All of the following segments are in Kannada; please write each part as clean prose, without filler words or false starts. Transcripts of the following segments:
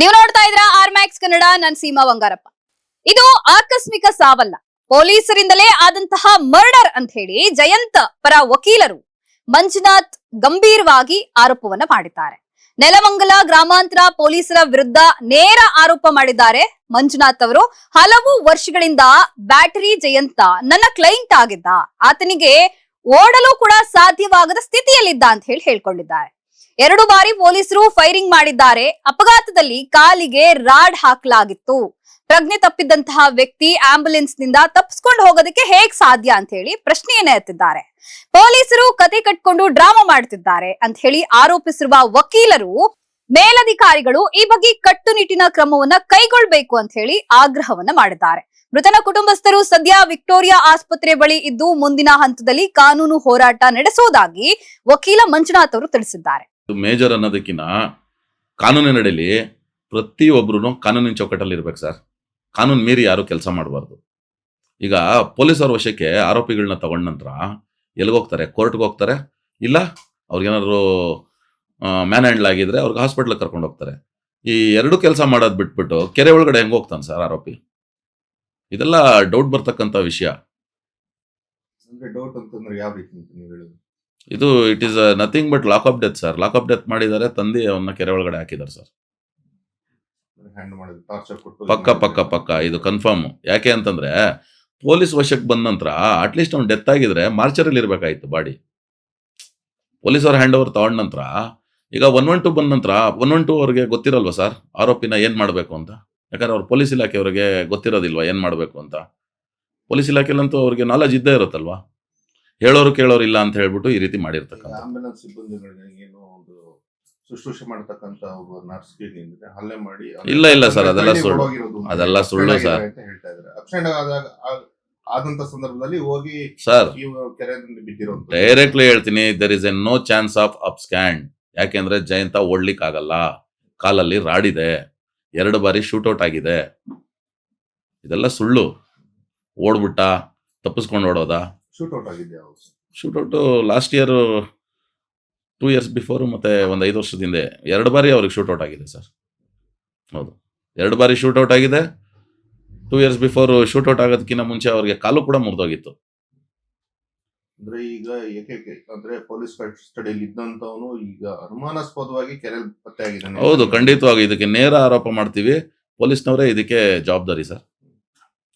ನೀವು ನೋಡ್ತಾ ಇದ್ರ ಆರ್ಮ್ಯಾಕ್ಸ್ ಕನ್ನಡ, ನನ್ ಸೀಮಾ ಬಂಗಾರಪ್ಪ. ಇದು ಆಕಸ್ಮಿಕ ಸಾವಲ್ಲ, ಪೊಲೀಸರಿಂದಲೇ ಆದಂತಹ ಮರ್ಡರ್ ಅಂತ ಹೇಳಿ ಜಯಂತ್ ಪರ ವಕೀಲರು ಮಂಜುನಾಥ್ ಗಂಭೀರವಾಗಿ ಆರೋಪವನ್ನ ಮಾಡಿದ್ದಾರೆ. ನೆಲಮಂಗಲ ಗ್ರಾಮಾಂತರ ಪೊಲೀಸರ ವಿರುದ್ಧ ನೇರ ಆರೋಪ ಮಾಡಿದ್ದಾರೆ ಮಂಜುನಾಥ್ ಅವರು. ಹಲವು ವರ್ಷಗಳಿಂದ ಬ್ಯಾಟರಿ ಜಯಂತ ನನ್ನ ಕ್ಲೈಂಟ್ ಆಗಿದ್ದ, ಆತನಿಗೆ ಓಡಲು ಕೂಡ ಸಾಧ್ಯವಾಗದ ಸ್ಥಿತಿಯಲ್ಲಿದ್ದ ಅಂತ ಹೇಳಿ ಹೇಳ್ಕೊಂಡಿದ್ದಾರೆ. 2 ಬಾರಿ ಪೊಲೀಸರು ಫೈರಿಂಗ್ ಮಾಡಿದ್ದಾರೆ. ಅಪಘಾತದಲ್ಲಿ ಕಾಲಿಗೆ ರಾಡ್ ಹಾಕಲಾಗಿತ್ತು. ಪ್ರಜ್ಞೆ ತಪ್ಪಿದ್ದಂತಹ ವ್ಯಕ್ತಿ ಆಂಬ್ಯುಲೆನ್ಸ್ ನಿಂದ ತಪ್ಪಿಸ್ಕೊಂಡು ಹೋಗೋದಕ್ಕೆ ಹೇಗ್ ಸಾಧ್ಯ ಅಂತ ಹೇಳಿ ಪ್ರಶ್ನೆಯನ್ನ ಎತ್ತಿದ್ದಾರೆ. ಪೊಲೀಸರು ಕತೆ ಕಟ್ಕೊಂಡು ಡ್ರಾಮಾ ಮಾಡ್ತಿದ್ದಾರೆ ಅಂತ ಹೇಳಿ ಆರೋಪಿಸಿರುವ ವಕೀಲರು, ಮೇಲಧಿಕಾರಿಗಳು ಈ ಬಗ್ಗೆ ಕಟ್ಟುನಿಟ್ಟಿನ ಕ್ರಮವನ್ನ ಕೈಗೊಳ್ಳಬೇಕು ಅಂತ ಹೇಳಿ ಆಗ್ರಹವನ್ನ ಮಾಡಿದ್ದಾರೆ. ಮೃತನ ಕುಟುಂಬಸ್ಥರು ಸದ್ಯ ವಿಕ್ಟೋರಿಯಾ ಆಸ್ಪತ್ರೆ ಬಳಿ ಇದ್ದು ಮುಂದಿನ ಹಂತದಲ್ಲಿ ಕಾನೂನು ಹೋರಾಟ ನಡೆಸುವುದಾಗಿ ವಕೀಲ ಮಂಜುನಾಥ್ ಅವರು ತಿಳಿಸಿದ್ದಾರೆ. ಮೇಜರ್ ಅನ್ನೋದಕ್ಕಿಂತ ಕಾನೂನಿನಡಿಯಲ್ಲಿ ಪ್ರತಿಯೊಬ್ಬರು ಕಾನೂನಿನ ಚೌಕಟ್ಟಲ್ಲಿ ಇರ್ಬೇಕು ಸರ್. ಕಾನೂನು ಮೀರಿ ಯಾರು ಕೆಲಸ ಮಾಡಬಾರ್ದು. ಈಗ ಪೊಲೀಸರ ವಶಕ್ಕೆ ಆರೋಪಿಗಳನ್ನ ತಗೊಂಡ ನಂತರ ಎಲ್ಲಿಗೋಗ್ತಾರೆ? ಕೋರ್ಟ್ಗೆ ಹೋಗ್ತಾರೆ, ಇಲ್ಲ ಅವ್ರಿಗೇನಾದ್ರು ಮ್ಯಾನ್ ಹ್ಯಾಂಡ್ಲ್ ಆಗಿದ್ರೆ ಅವ್ರಿಗೆ ಹಾಸ್ಪಿಟ್ಲಿಗೆ ಕರ್ಕೊಂಡು ಹೋಗ್ತಾರೆ. ಈ 2 ಕೆಲಸ ಮಾಡೋದು ಬಿಟ್ಬಿಟ್ಟು ಕೆರೆ ಒಳಗಡೆ ಹೆಂಗೆ ಹೋಗ್ತಾನೆ ಸರ್ ಆರೋಪಿ? ಇದೆಲ್ಲ ಡೌಟ್ ಬರ್ತಕ್ಕಂಥ ವಿಷಯ. ಇದು it is nothing but lock of death sir. Lock of death ಮಾಡಿದ್ದಾರೆ, ತಂದೆ ಅವನ್ನ ಕೆರೆ ಒಳಗಡೆ ಹಾಕಿದ್ದಾರೆ ಸರ್. ಪಕ್ಕ ಪಕ್ಕ ಪಕ್ಕ ಇದು ಕನ್ಫರ್ಮ್. ಯಾಕೆ ಅಂತಂದ್ರೆ ಪೊಲೀಸ್ ವಶಕ್ಕೆ ಬಂದ ನಂತರ ಅಟ್ಲೀಸ್ಟ್ ಅವ್ನು ಡೆತ್ ಆಗಿದ್ರೆ ಮಾರ್ಚರಲ್ಲಿ ಇರ್ಬೇಕಾಯ್ತು ಬಾಡಿ. ಪೊಲೀಸ್ ಅವ್ರ ಹ್ಯಾಂಡ್ ಓವರ್ ತಗೊಂಡ ನಂತರ ಈಗ 112 ಬಂದ ನಂತರ 112 ಅವ್ರಿಗೆ ಗೊತ್ತಿರಲ್ವಾ ಸರ್ ಆರೋಪಿನ ಏನ್ ಮಾಡ್ಬೇಕು ಅಂತ? ಯಾಕಂದ್ರೆ ಅವ್ರು ಪೊಲೀಸ್ ಇಲಾಖೆಯವ್ರಿಗೆ ಗೊತ್ತಿರೋದಿಲ್ವಾ ಏನ್ ಮಾಡ್ಬೇಕು ಅಂತ? ಪೊಲೀಸ್ ಇಲಾಖೆಲಂತೂ ಅವ್ರಿಗೆ ನಾಲೆಜ್ ಇದ್ದೇ ಇರುತ್ತಲ್ವಾ. ಹೇಳೋರು ಕೇಳೋರು ಇಲ್ಲ ಅಂತ ಹೇಳ್ಬಿಟ್ಟು ಈ ರೀತಿ ಮಾಡಿರ್ತಕ್ಕಂಥ ಆಂಬ್ಯುಲೆನ್ಸ್ ಸಿಬ್ಬಂದಿಗಳಿಗೆ ಏನೋ ಒಂದು ಶುಶ್ರೂಷೆ ಮಾಡತಕ್ಕಂತ ಒಬ್ಬ ನರ್ಸ್ಗೆ ಹಲ್ಲೆ ಮಾಡಿ ಇಲ್ಲ ಸರ್, ಅದೆಲ್ಲ ಸುಳ್ಳು. ಅದೆಲ್ಲ ಸುಳ್ಳು ಸರ್. ಹೇಳ್ತಾ ಇದ್ದಾರೆ. ಆಕ್ಸಿಡೆಂಟ್ ಆದಂತ ಸಂದರ್ಭದಲ್ಲಿ ಹೋಗಿ ಸರ್ ಕೆರೆಯಲ್ಲಿ ಬಿದ್ದಿರೋ ಡೈರೆಕ್ಟ್ಲಿ ಹೇಳ್ತೀನಿ, there is a no chance of abscond. ಯಾಕೆಂದ್ರೆ ಜಯಂತ ಓಡ್ಲಿಕ್ಕೆ ಆಗಲ್ಲ, ಕಾಲಲ್ಲಿ ರಾಡಿದೆ, 2 ಬಾರಿ ಶೂಟ್ಔಟ್ ಆಗಿದೆ. ಇದೆಲ್ಲ ಸುಳ್ಳು. ಓಡ್ಬಿಟ್ಟ, ತಪ್ಪಿಸ್ಕೊಂಡು ಓಡೋದ? ಶೂಟ್ಔಟ್ ಆಗಿದೆ. Shootout last year 2 years before ಮತ್ತೆ ಒಂದು 5 ವರ್ಷದ ಹಿಂದೆ 2 ಬಾರಿ ಅವ್ರಿಗೆ ಶೂಟ್ಔಟ್ ಆಗಿದೆ ಸರ್. ಹೌದು, 2 ಬಾರಿ ಶೂಟ್ಔಟ್ ಆಗಿದೆ. 2 years ಬಿಫೋರ್ ಶೂಟ್ಔಟ್ ಆಗೋದಕ್ಕಿಂತ ಮುಂಚೆ ಅವ್ರಿಗೆ ಕಾಲು ಕೂಡ ಮುರಿದೋಗಿತ್ತು. ಅಂದ್ರೆ ಈಗ ಏಕೈಕ ಅಂದ್ರೆ ಪೊಲೀಸ್ ಕಸ್ಟಡಿಯಲ್ಲಿ ಇದ್ದಂತವನು ಈಗ ಅನುಮಾನಾಸ್ಪದವಾಗಿ ಕೆರೆಯಲ್ಲಿ ಪತ್ತೆ ಆಗಿದ್ದಾನೆ. ಹೌದು, ಖಂಡಿತವಾಗಿ ಇದಕ್ಕೆ ನೇರ ಆರೋಪ ಮಾಡ್ತೀವಿ. ಪೊಲೀಸ್ನವರೇ ಇದಕ್ಕೆ ಜವಾಬ್ದಾರಿ ಸರ್.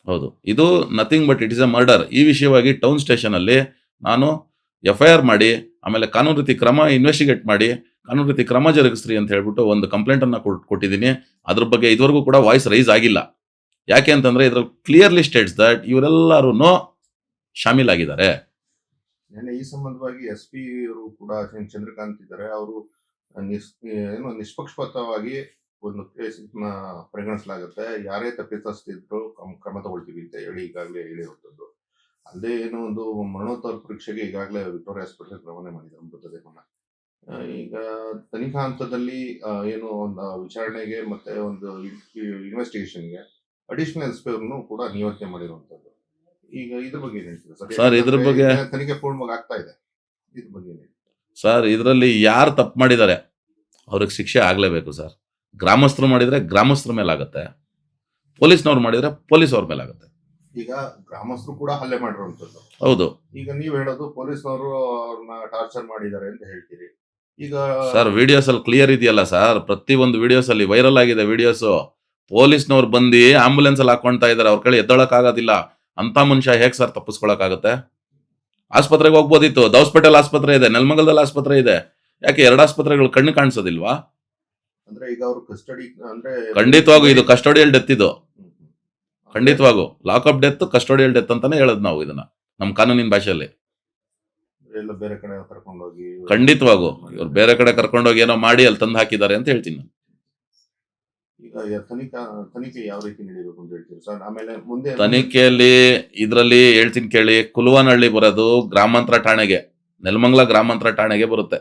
ಹೌದು, ಇದು nothing but it is A murder. ಈ ವಿಷಯವಾಗಿ ಟೌನ್ ಸ್ಟೇಷನ್ ಅಲ್ಲಿ ನಾನು FIR ಮಾಡಿ, ಆಮೇಲೆ ಕಾನೂನು ರೀತಿ ಕ್ರಮ ಇನ್ವೆಸ್ಟಿಗೇಟ್ ಮಾಡಿ, ಕಾನೂನು ರೀತಿ ಕ್ರಮ ಜರುಗಿಸ್ರಿ ಅಂತ ಹೇಳ್ಬಿಟ್ಟು ಒಂದು ಕಂಪ್ಲೇಂಟ್ ಅನ್ನ ಕೊಟ್ಟಿದ್ದೀನಿ. ಅದ್ರ ಬಗ್ಗೆ ಇದುವರೆಗೂ ಕೂಡ ವಾಯ್ಸ್ ರೈಸ್ ಆಗಿಲ್ಲ. ಯಾಕೆ ಅಂತಂದ್ರೆ ಇದ್ರಲ್ಲಿ ಕ್ಲಿಯರ್ಲಿ ಸ್ಟೇಟ್ಸ್ ದಟ್ ಇವರೆಲ್ಲರೂ ಶಾಮೀಲಾಗಿದ್ದಾರೆ. ಈ ಸಂಬಂಧವಾಗಿ SP ಅವರು ಕೂಡ ಚಂದ್ರಕಾಂತ್ ಇದ್ದಾರೆ. ಅವರು ನಿಷ್ಪಕ್ಷಪಾತವಾಗಿ ಒಂದು ಕೇಸ್ ಪರಿಗಣಿಸಲಾಗುತ್ತೆ, ಯಾರೇ ತಪ್ಪಿತಸ್ಥಿದ್ರು ಕ್ರಮ ತಗೊಳ್ತೀವಿ ಅಂತ ಹೇಳಿ ಈಗಾಗಲೇ ಹೇಳಿರುವಂತದ್ದು. ಅಲ್ಲದೆ ಏನೋ ಒಂದು ಮರಣೋತ್ತರ ಪರೀಕ್ಷೆಗೆ ಈಗಾಗಲೇ ವಿಕ್ಟೋರಿಯಾ ಆಸ್ಪತ್ರೆ ರವಾನೆ ಮಾಡಿದ್ದಾರೆ ಮೃತದೇಹವನ್ನ. ಈಗ ತನಿಖಾ ಹಂತದಲ್ಲಿ ಏನು ಒಂದು ವಿಚಾರಣೆಗೆ ಮತ್ತೆ ಒಂದು ಇನ್ವೆಸ್ಟಿಗೇಷನ್ಗೆ ಅಡಿಷನಲ್ SP ಅವ್ರನ್ನು ಕೂಡ ನಿಯೋಜನೆ ಮಾಡಿರುವಂತದ್ದು. ಈಗ ಇದ್ರ ಬಗ್ಗೆ ಏನ್ ಹೇಳ್ತೀರಾ ಸರ್? ಇದ್ರ ಬಗ್ಗೆ ತನಿಖೆ ಪೂರ್ಣವಾಗಿ ಆಗ್ತಾ ಇದೆ. ಇದ್ರ ಬಗ್ಗೆ ಏನ್ ಸರ್, ಇದರಲ್ಲಿ ಯಾರು ತಪ್ಪು ಮಾಡಿದ್ದಾರೆ ಅವ್ರಿಗೆ ಶಿಕ್ಷೆ ಆಗ್ಲೇಬೇಕು ಸರ್. ಗ್ರಾಮಸ್ಥರು ಮಾಡಿದ್ರೆ ಗ್ರಾಮಸ್ಥರ ಮೇಲೆ ಆಗುತ್ತೆ, ಪೊಲೀಸ್ನವ್ರು ಮಾಡಿದ್ರೆ ಪೊಲೀಸ್ ಅವ್ರ ಮೇಲೆ ಆಗುತ್ತೆ. ಈಗ ಗ್ರಾಮಸ್ಥರು ಕೂಡ ಹಲ್ಲೆ ಮಾಡಿರುವಂತದ್ದು. ಹೌದು. ಈಗ ನೀವ್ ಹೇಳೋದು ಪೊಲೀಸ್ನವರು ಅವ್ರನ್ನ ಟಾರ್ಚರ್ ಮಾಡಿದ್ದಾರೆ ಅಂತ ಹೇಳ್ತೀರಿ. ಈಗ ಸರ್ ವಿಡಿಯೋಸ್ ಅಲ್ಲಿ ಕ್ಲಿಯರ್ ಇದೆಯಲ್ಲ ಸರ್, ಪ್ರತಿ ಒಂದು ವಿಡಿಯೋಸ್ ಅಲ್ಲಿ ವೈರಲ್ ಆಗಿದೆ ವಿಡಿಯೋಸ್. ಪೊಲೀಸ್ನವ್ರು ಬಂದು ಆಂಬುಲೆನ್ಸ್ ಅಲ್ಲಿ ಹಾಕೊಂಡ್ತಾ ಇದಾರೆ, ಅವ್ರ ಕಡೆ ಎದ್ದೊಳಕ್ ಆಗೋದಿಲ್ಲ. ಅಂತ ಮನುಷ್ಯ ಹೇಗ್ ಸರ್ ತಪ್ಪಿಸ್ಕೊಳಕ್ ಆಗುತ್ತೆ? ಆಸ್ಪತ್ರೆಗೆ ಹೋಗ್ಬೋದಿತ್ತು. ಹಾಸ್ಪಿಟಲ್ ಆಸ್ಪತ್ರೆ ಇದೆ, ನೆಲಮಂಗಲದಲ್ಲಿ ಆಸ್ಪತ್ರೆ ಇದೆ. ಯಾಕೆ 2 ಆಸ್ಪತ್ರೆಗಳು ಕಣ್ಣು ಕಾಣಿಸೋದಿಲ್ವಾ? ಅಂದ್ರೆ ಈಗ ಅವ್ರ ಕಸ್ಟಡಿ ಅಂದ್ರೆ ಖಂಡಿತವಾಗೂ ಇದು ಕಸ್ಟೋಡಿಯಲ್ ಡೆತ್. ಇದು ಖಂಡಿತವಾಗೂ lock of death, custodial death ಅಂತಾನೆ ಹೇಳೋದು ನಾವು ಇದನ್ನ ನಮ್ಮ ಕಾನೂನಿನ ಭಾಷೆಯಲ್ಲಿ. ಎಲ್ಲ ಬೇರೆ ಕಡೆ ಕರ್ಕೊಂಡೋಗಿ ಖಂಡಿತವಾಗೂ ಇವ್ರು ಬೇರೆ ಕಡೆ ಕರ್ಕೊಂಡೋಗಿ ಏನೋ ಮಾಡಿ ಅಲ್ಲಿ ತಂದು ಹಾಕಿದ್ದಾರೆ ಅಂತ ಹೇಳ್ತೀನಿ. ಈಗ ತನಿಖೆ ಯಾವ ರೀತಿ ನಡೀಬೇಕು ಅಂತ ಹೇಳ್ತೀರಿ ಸರ್? ಆಮೇಲೆ ಮುಂದೆ ತನಿಖೆಯಲ್ಲಿ ಇದರಲ್ಲಿ ಹೇಳ್ತೀನಿ ಕೇಳಿ, ಕುಲುವನಹಳ್ಳಿ ಬರೋದು ಗ್ರಾಮಾಂತರ ಠಾಣೆಗೆ, ನೆಲಮಂಗಲ ಗ್ರಾಮಾಂತರ ಠಾಣೆಗೆ ಬರುತ್ತೆ.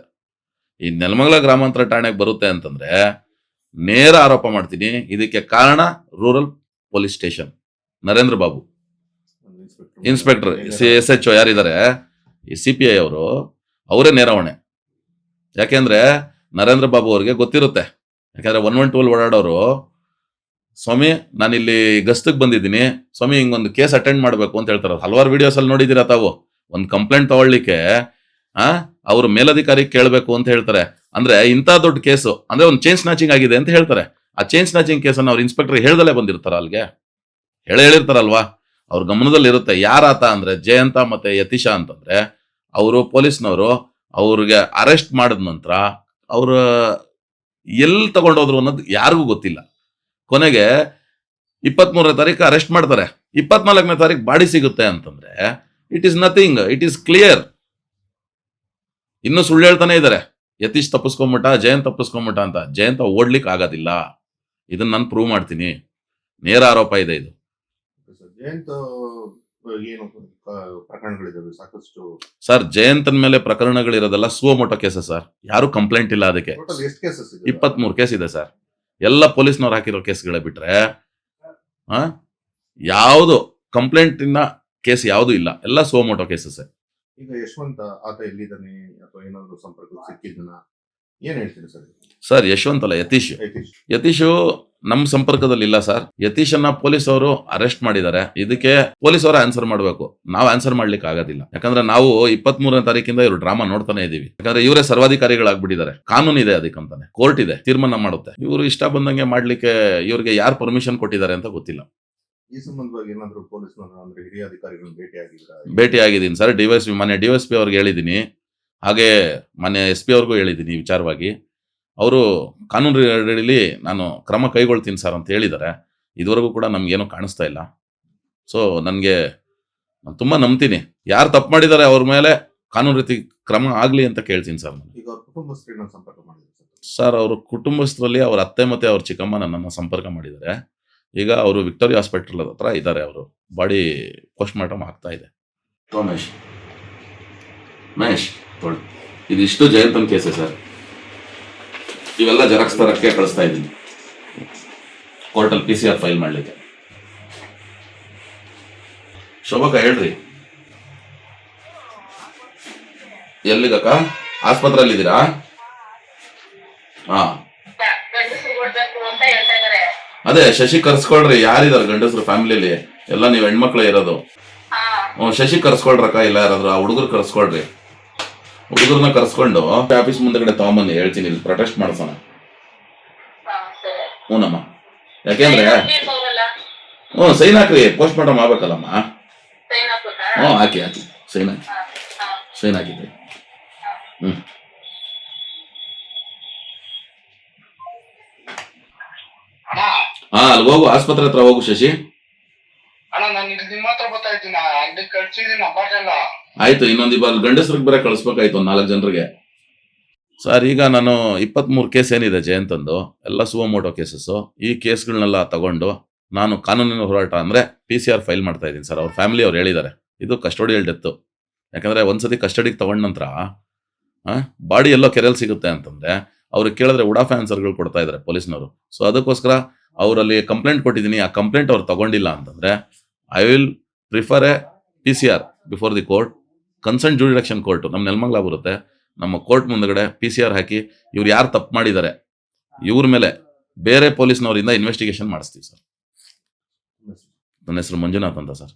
ಈ ನೆಲಮಂಗಲ ಗ್ರಾಮಾಂತರ ಠಾಣೆಗೆ ಬರುತ್ತೆ ಅಂತಂದ್ರೆ ನೇರ ಆರೋಪ ಮಾಡ್ತೀನಿ. ಇದಕ್ಕೆ ಕಾರಣ rural police station, Narendra Babu inspector, SHO ಯಾರಿದ್ದಾರೆ, ಈ CPI ಅವರು, ಅವರೇ ನೇರ ಹೊಣೆ. ಯಾಕೆಂದ್ರೆ ನರೇಂದ್ರ ಬಾಬು ಅವ್ರಿಗೆ ಗೊತ್ತಿರುತ್ತೆ ಯಾಕಂದ್ರೆ 112 ಓಡಾಡೋರು, ಸ್ವಾಮಿ ನಾನಿಲ್ಲಿ ಗಸ್ತಕ್ಕೆ ಬಂದಿದ್ದೀನಿ ಸ್ವಾಮಿ, ಹಿಂಗೊಂದು ಕೇಸ್ ಅಟೆಂಡ್ ಮಾಡಬೇಕು ಅಂತ ಹೇಳ್ತಾರೆ. ಹಲವಾರು ವಿಡಿಯೋಸ್ ಅಲ್ಲಿ ನೋಡಿದ್ದೀರಾ ತಾವು. ಒಂದು ಕಂಪ್ಲೇಂಟ್ ತಗೊಳ್ಳಿಕ್ಕೆ ಅವ್ರ ಮೇಲಧಿಕಾರಿ ಕೇಳಬೇಕು ಅಂತ ಹೇಳ್ತಾರೆ. ಅಂದ್ರೆ ಇಂಥ ದೊಡ್ಡ ಕೇಸು, ಅಂದ್ರೆ ಒಂದು ಚೈನ್ ಸ್ನಾಚಿಂಗ್ ಆಗಿದೆ ಅಂತ ಹೇಳ್ತಾರೆ. ಆ ಚೈನ್ ಸ್ನಾಚಿಂಗ್ ಕೇಸನ್ನು ಅವ್ರ ಇನ್ಸ್ಪೆಕ್ಟರ್ ಹೇಳ್ದಲೇ ಬಂದಿರ್ತಾರ, ಅಲ್ಲಿಗೆ ಹೇಳಿರ್ತಾರಲ್ವಾ, ಅವ್ರ ಗಮನದಲ್ಲಿ ಇರುತ್ತೆ. ಯಾರಾತ ಅಂದ್ರೆ ಜಯಂತ ಮತ್ತೆ ಯತೀಶ ಅಂತಂದ್ರೆ, ಅವರು ಪೊಲೀಸ್ನವರು ಅವ್ರಿಗೆ ಅರೆಸ್ಟ್ ಮಾಡಿದ ನಂತರ ಅವ್ರ ಎಲ್ಲಿ ತಗೊಂಡೋದ್ರು ಅನ್ನೋದು ಯಾರಿಗೂ ಗೊತ್ತಿಲ್ಲ. ಕೊನೆಗೆ 23ನೇ ತಾರೀಕು ಅರೆಸ್ಟ್ ಮಾಡ್ತಾರೆ, 24ನೇ ತಾರೀಕು ಬಾಡಿ ಸಿಗುತ್ತೆ ಅಂತಂದ್ರೆ it is nothing, it is clear. ಇನ್ನು ಸುಳ್ಳು ಹೇಳ್ತಾನೆ ಇದ್ದಾರೆ, ಯತೀಶ್ ತಪ್ಪಿಸ್ಕೊಂಬಿಟ್ಟ, ಜಯಂತ್ ತಪ್ಪಿಸ್ಕೊಂಬಿಟ್ಟ ಅಂತ. ಜಯಂತ ಓಡ್ಲಿಕ್ಕೆ ಆಗೋದಿಲ್ಲ, ಇದನ್ನ ನಾನು ಪ್ರೂವ್ ಮಾಡ್ತೀನಿ. ನೇರ ಆರೋಪ ಇದೆ ಇದು. ಜಯಂತ್ ಏನು ಪ್ರಕರಣಗಳಿದಾವೆ ಸಾಕಷ್ಟು. ಸರ್, ಜಯಂತನ ಮೇಲೆ ಪ್ರಕರಣಗಳಿರೋದೆಲ್ಲ ಸುವಮೋಟೋ ಕೇಸಸ್ ಸರ್. ಯಾರು ಕಂಪ್ಲೇಂಟ್ ಇಲ್ಲ ಅದಕ್ಕೆ. ಟೋಟಲ್ ಎಷ್ಟು ಕೇಸಸ್ ಇದೆ? 23 ಕೇಸ್ ಇದೆ ಸರ್. ಎಲ್ಲ ಪೊಲೀಸ್ನವ್ರು ಹಾಕಿರೋ ಕೇಸ್ಗಳೇ ಬಿಟ್ರೆ ಯಾವುದು ಕಂಪ್ಲೇಂಟ್ ಇನ್ನ ಕೇಸ್ ಯಾವುದು ಇಲ್ಲ, ಎಲ್ಲ ಸುವಮೋಟೋ ಕೇಸಸ್. ಈಗ ಯಶವಂತ ಆತ ಎಲ್ಲಿದ್ದಾನೆ ಅಥವಾ ಏನಾದ್ರು ಸಂಪರ್ಕ ಸಿಕ್ಕಿದ್ದನ ಏನ್ ಹೇಳ್ತೀರಿ ಸರ್? ಸರ್, ಯಶವಂತ್ ಅಲ್ಲ, ಯತೀಶ್. ಯತೀಶು ನಮ್ಮ ಸಂಪರ್ಕದಲ್ಲಿ ಇಲ್ಲ ಸರ್. ಯತೀಶನ್ನ ಪೊಲೀಸ್ ಅವರು ಅರೆಸ್ಟ್ ಮಾಡಿದ್ದಾರೆ. ಇದಕ್ಕೆ ಪೊಲೀಸ್ ಅವರು ಆನ್ಸರ್ ಮಾಡಬೇಕು, ನಾವು ಆನ್ಸರ್ ಮಾಡ್ಲಿಕ್ಕೆ ಆಗೋದಿಲ್ಲ. ಯಾಕಂದ್ರೆ ನಾವು 23ನೇ ತಾರೀಕಿಂದ ಇವ್ರು ಡ್ರಾಮಾ ನೋಡ್ತಾನೆ ಇದೀವಿ. ಯಾಕಂದ್ರೆ ಇವರೇ ಸರ್ವಾಧಿಕಾರಿಗಳಾಗ್ಬಿಟ್ಟಿದ್ದಾರೆ. ಕಾನೂನು ಇದೆ ಅದಕ್ಕಂತಾನೆ, ಕೋರ್ಟ್ ಇದೆ, ತೀರ್ಮಾನ ಮಾಡುತ್ತೆ. ಇವರು ಇಷ್ಟ ಬಂದಂಗೆ ಮಾಡ್ಲಿಕ್ಕೆ ಇವ್ರಿಗೆ ಯಾರು ಪರ್ಮಿಷನ್ ಕೊಟ್ಟಿದ್ದಾರೆ ಅಂತ ಗೊತ್ತಿಲ್ಲ. ಈ ಸಂಬಂಧವಾಗಿ ಏನಾದ್ರು ಪೊಲೀಸ್ನವರು ಅಂದ್ರೆ ಹಿರಿಯ ಅಧಿಕಾರಿಗಳನ್ನ ಭೇಟಿ ಆಗಿದ್ದೀನಿ ಸರ್. ಮನೆ ಡಿವೈಎಸ್ಪಿ ಅವ್ರಿಗೆ ಹೇಳಿದ್ದೀನಿ, ಹಾಗೆ ಮನೆ SP ಅವ್ರಿಗೂ ಹೇಳಿದ್ದೀನಿ ಈ ವಿಚಾರವಾಗಿ. ಅವರು ಕಾನೂನು ಅಡಿಯಲ್ಲಿ ನಾನು ಕ್ರಮ ಕೈಗೊಳ್ತೀನಿ ಸರ್ ಅಂತ ಹೇಳಿದ್ದಾರೆ. ಇದುವರೆಗೂ ಕೂಡ ನಮ್ಗೇನು ಕಾಣಿಸ್ತಾ ಇಲ್ಲ. ಸೊ ನಾನು ತುಂಬ ನಂಬ್ತೀನಿ, ಯಾರು ತಪ್ಪು ಮಾಡಿದ್ದಾರೆ ಅವ್ರ ಮೇಲೆ ಕಾನೂನು ರೀತಿ ಕ್ರಮ ಆಗಲಿ ಅಂತ ಕೇಳ್ತೀನಿ ಸರ್. ಈಗ ಅವ್ರ ಕುಟುಂಬಸ್ಥರನ್ನ ಸಂಪರ್ಕ ಮಾಡಿದ್ರು ಸರ್, ಅವ್ರ ಕುಟುಂಬಸ್ಥರಲ್ಲಿ ಅವ್ರ ಅತ್ತೆ ಮತ್ತೆ ಅವ್ರ ಚಿಕ್ಕಮ್ಮ ನನ್ನನ್ನು ಸಂಪರ್ಕ ಮಾಡಿದ್ದಾರೆ. ಈಗ ಅವರು ವಿಕ್ಟೋರಿಯಾ ಹಾಸ್ಪಿಟಲ್ ಹತ್ರ ಇದ್ದಾರೆ. ಅವರು ಬಾಡಿ ಪೋಸ್ಟ್ ಮಾರ್ಟಮ್ ಆಗ್ತಾ ಇದೆ. ಮಹೇಶ್, ಇದಿಷ್ಟು ಜಯಂತನ್ ಕೇಸೆ ಸರ್. ಇವೆಲ್ಲ ಜೆರಾಕ್ಸ್ ತರಕ್ಕೆ ಕಳಿಸ್ತಾ ಇದ್ದೀನಿ ಕೋರ್ಟಲ್ಲಿ PCR ಫೈಲ್ ಮಾಡ್ಲಿಕ್ಕೆ. ಶೋಭಕ್ಕ ಹೇಳ್ರಿ, ಎಲ್ಲಿಗಕ್ಕ? ಆಸ್ಪತ್ರೆಯಲ್ಲಿ ಇದ್ದೀರಾ? ಹಾ, ಅದೇ ಶಶಿ ಕರ್ಸ್ಕೊಳ್ರಿ. ಯಾರಿದಾರೆ ಗಂಡಸರು ಫ್ಯಾಮಿಲಿಯಲ್ಲಿ? ಎಲ್ಲ ನೀವು ಹೆಣ್ಮಕ್ಳು ಇರೋದು. ಶಶಿ ಕರ್ಸ್ಕೊಳ್ರಕ್ಕ, ಇಲ್ಲ ಯಾರಾದ್ರು ಆ ಹುಡುಗರು ಕರ್ಸ್ಕೊಳ್ರಿ. ಹುಡುಗರನ್ನ ಕರ್ಸ್ಕೊಂಡು ಆಫೀಸ್ ಮುಂದೆಗಡೆ ತಗೊಂಬನ್ನಿ, ಹೇಳ್ತೀನಿ, ಇಲ್ಲಿ ಪ್ರೊಟೆಸ್ಟ್ ಮಾಡ್ಸೋಣ. ಹ್ಞೂನಮ್ಮ, ಯಾಕೆಂದ್ರೆ ಸೈನ್ ಹಾಕ್ರಿ, ಪೋಸ್ಟ್ ಮಾರ್ಟಮ್ ಆಗ್ಬೇಕಲ್ಲಮ್ಮ. ಹಾಕಿ ಸೈನ್ ಹಾಕಿದ್ರಿ. ಅಲ್ಲಿ ಹೋಗು, ಆಸ್ಪತ್ರೆ ಹತ್ರ ಹೋಗು ಶಶಿ. ಆಯ್ತು, ಇನ್ನೊಂದು ಇಬ್ಬರು ಗಂಡಸ್ರಿಗೆ ಬರ ಕಳಿಸ್ಬೇಕಾಯ್ತು, 4 ಜನರಿಗೆ. ಸರ್, ಈಗ ನಾನು 23 ಕೇಸ್ ಏನಿದೆ ಜಯಂತಂದು, ಎಲ್ಲ ಸುವಮೋಟೋ ಕೇಸಸ್. ಈ ಕೇಸ್ಗಳನ್ನೆಲ್ಲ ತಗೊಂಡು ನಾನು ಕಾನೂನಿನ ಹೋರಾಟ ಅಂದ್ರೆ PCR ಫೈಲ್ ಮಾಡ್ತಾ ಇದ್ದೀನಿ ಸರ್. ಅವ್ರ ಫ್ಯಾಮಿಲಿ ಅವ್ರು ಹೇಳಿದ್ದಾರೆ ಇದು ಕಸ್ಟೋಡಿಯಲ್ ಡೆತ್. ಯಾಕಂದ್ರೆ ಒಂದ್ಸತಿ ಕಸ್ಟಡಿಗೆ ತಗೊಂಡ ನಂತರ ಬಾಡಿ ಎಲ್ಲೋ ಕೆರೆಯಲ್ಲಿ ಸಿಗುತ್ತೆ ಅಂತಂದ್ರೆ ಅವ್ರಿಗೆ ಕೇಳಿದ್ರೆ ಉಡಾಫೆ ಆನ್ಸರ್ಗಳು ಕೊಡ್ತಾ ಇದ್ದಾರೆ ಪೊಲೀಸ್ನವರು. ಸೊ ಅದಕ್ಕೋಸ್ಕರ ಅವರಲ್ಲಿ ಕಂಪ್ಲೇಂಟ್ ಕೊಟ್ಟಿದ್ದೀನಿ. ಆ ಕಂಪ್ಲೇಂಟ್ ಅವ್ರು ತಗೊಂಡಿಲ್ಲ ಅಂತಂದ್ರೆ I will prefer a PCR before the court. Concern jurisdiction court ನಮ್ಮ ನೆಲಮಂಗಲ ಬರುತ್ತೆ. ನಮ್ಮ ಕೋರ್ಟ್ ಮುಂದಗಡೆ PCR ಹಾಕಿ ಇವ್ರು ಯಾರು ತಪ್ಪು ಮಾಡಿದ್ದಾರೆ ಇವ್ರ ಮೇಲೆ ಬೇರೆ ಪೊಲೀಸ್ನವರಿಂದ ಇನ್ವೆಸ್ಟಿಗೇಷನ್ ಮಾಡಿಸ್ತೀವಿ ಸರ್. ನನ್ನ ಹೆಸರು ಮಂಜುನಾಥ್ ಅಂತ ಸರ್.